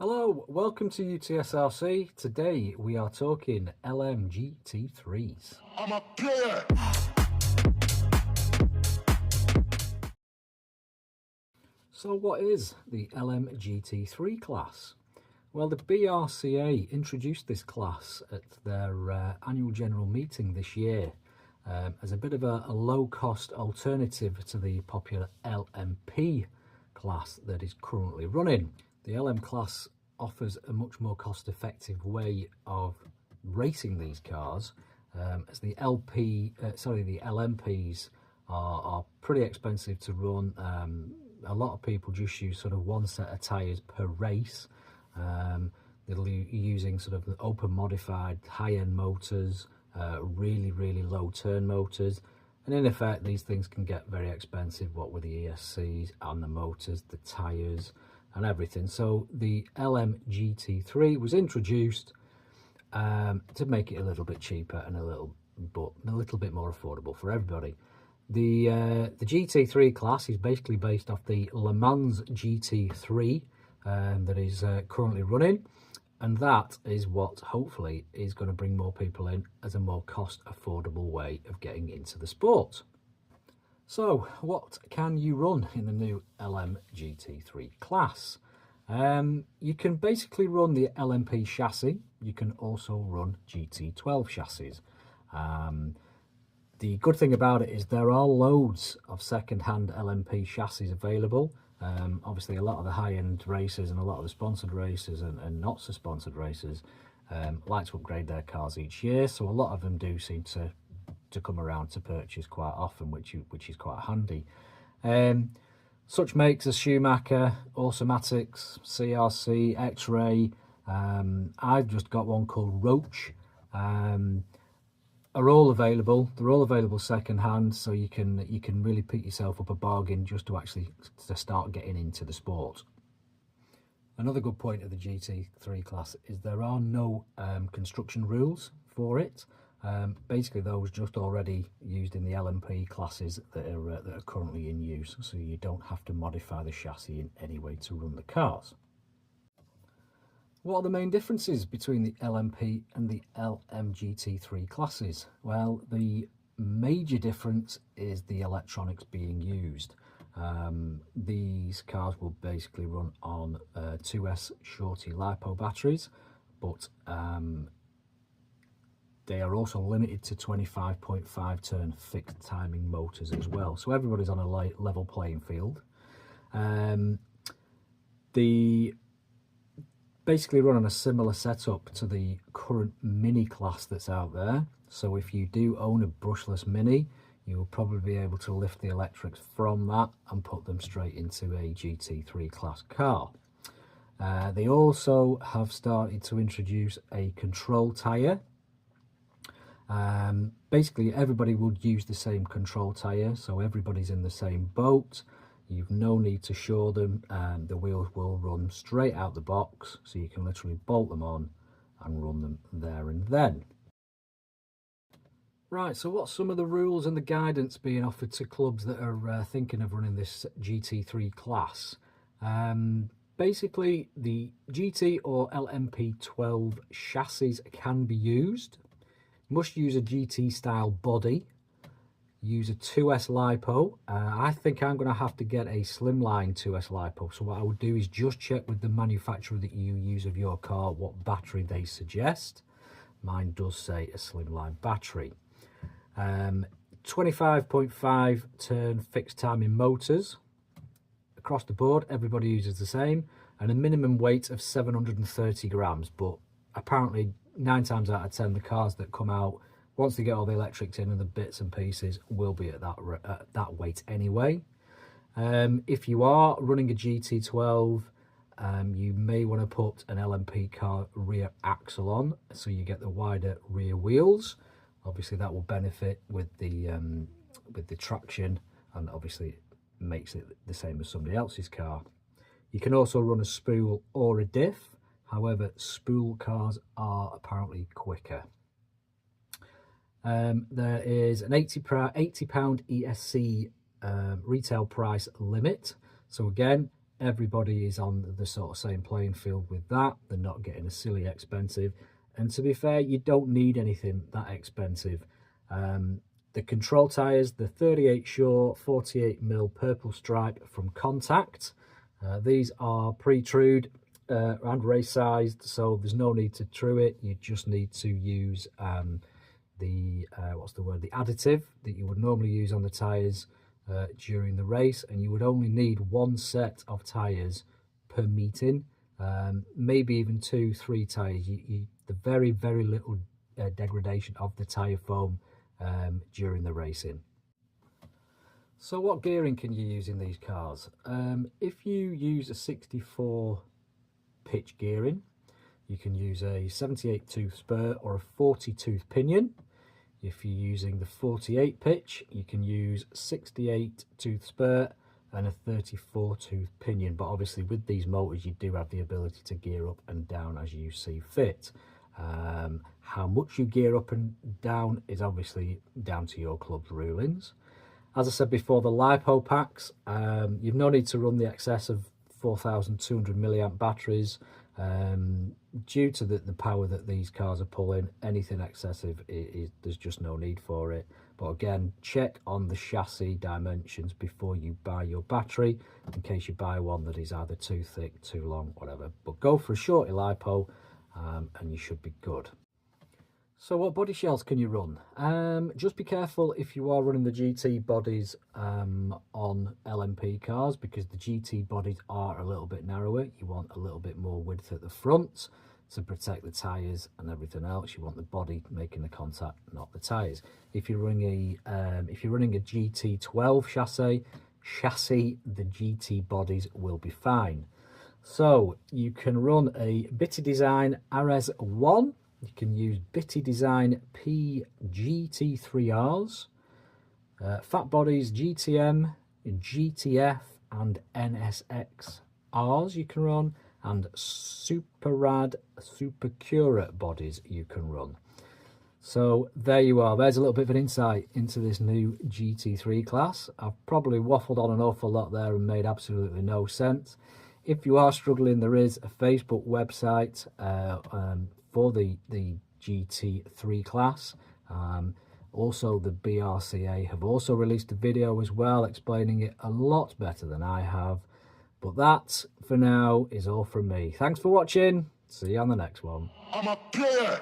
Hello, welcome to UTSRC. Today we are talking LM GT3s. I'm a player. So what is the LM GT3 class? Well, the BRCA introduced this class at their annual general meeting this year as a bit of a low-cost alternative to the popular LMP class that is currently running. The LM class offers a much more cost-effective way of racing these cars, as the LMPs are pretty expensive to run. A lot of people just use sort of one set of tyres per race. They're using sort of open modified high-end motors, really low turn motors, and in effect these things can get very expensive, what with the ESCs and the motors, the tyres and everything. So the LM GT3 was introduced to make it a little bit cheaper and a little bit more affordable for everybody. The GT3 class is basically based off the Mans GT3 that is currently running, and that is what hopefully is going to bring more people in as a more cost affordable way of getting into the sport. So what can you run in the new LM GT3 class? You can basically run the LMP chassis. You can also run GT12 chassis. The good thing about it is there are loads of second-hand LMP chassis available. Obviously a lot of the high-end racers and a lot of the sponsored racers and not so sponsored racers like to upgrade their cars each year, so a lot of them do seem to come around to purchase quite often, which is quite handy. Such makes as Schumacher, Automatics, CRC, X-Ray. I've just got one called Roach. Are all available. They're all available second hand, so you can really pick yourself up a bargain just to start getting into the sport. Another good point of the GT3 class is there are no construction rules for it. Basically those just already used in the LMP classes that are currently in use, so you don't have to modify the chassis in any way to run the cars. What are the main differences between the LMP and the LM GT3 classes? Well, the major difference is the electronics being used. These cars will basically run on 2S shorty LiPo batteries, but they are also limited to 25.5 turn fixed timing motors as well, so everybody's on a level playing field. They basically run on a similar setup to the current Mini class that's out there, so if you do own a brushless Mini, you will probably be able to lift the electrics from that and put them straight into a GT3 class car. They also have started to introduce a control tyre. Basically everybody would use the same control tyre, so everybody's in the same boat. You've no need to shore them, and the wheels will run straight out the box, so you can literally bolt them on and run them there and then. Right, so what's some of the rules and the guidance being offered to clubs that are thinking of running this GT3 class? Basically, the GT or LMP12 chassis can be used. You must use a GT style body. Use a 2S LiPo. I think I'm going to have to get a slimline 2S LiPo. So what I would do is just check with the manufacturer that you use of your car what battery they suggest. Mine does say a slimline battery. 25.5 turn fixed timing motors. Across the board, everybody uses the same. And a minimum weight of 730 grams. But apparently 9 times out of 10, the cars that come out, once they get all the electrics in and the bits and pieces, will be at that weight anyway. If you are running a GT12, you may want to put an LMP car rear axle on, so you get the wider rear wheels. Obviously that will benefit with the traction, and obviously makes it the same as somebody else's car. You can also run a spool or a diff. However, spool cars are apparently quicker. There is an £80 ESC retail price limit. So again, everybody is on the sort of same playing field with that. They're not getting a silly expensive. And to be fair, you don't need anything that expensive. The control tyres, the 38 Shore 48mm purple stripe from Contact. These are pre-trued and race sized, so there's no need to true it. You just need to use the additive that you would normally use on the tyres during the race, and you would only need one set of tyres per meeting, maybe even 2-3 tyres. The very little degradation of the tyre foam during the racing. So what gearing can you use in these cars? If you use a 64 pitch gearing, you can use a 78 tooth spur or a 40 tooth pinion. If you're using the 48 pitch, you can use 68 tooth spur and a 34 tooth pinion. But obviously with these motors, you do have the ability to gear up and down as you see fit. How much you gear up and down is obviously down to your club's rulings. As I said before, the LiPo packs, you've no need to run the excess of 4,200 milliamp batteries. Due to the power that these cars are pulling, anything excessive, there's just no need for it. But again, check on the chassis dimensions before you buy your battery, in case you buy one that is either too thick, too long, whatever. But go for a shorty LiPo and you should be good. So what body shells can you run? Just be careful if you are running the GT bodies on LMP cars, because the GT bodies are a little bit narrower. You want a little bit more width at the front to protect the tyres and everything else. You want the body making the contact, not the tyres. If you're running a GT12 chassis, the GT bodies will be fine. So you can run a Bitty Design RS1. You can use Bitty Design PGT3Rs, Fat Bodies GTM, GTF and NSX-Rs you can run, and Super Rad Supercura bodies you can run. So there you are. There's a little bit of an insight into this new GT3 class. I've probably waffled on an awful lot there and made absolutely no sense. If you are struggling, there is a Facebook website for the GT3 class. Also the BRCA have also released a video as well explaining it a lot better than I have. But that for now is all from me. Thanks for watching. See you on the next one. I'm a player.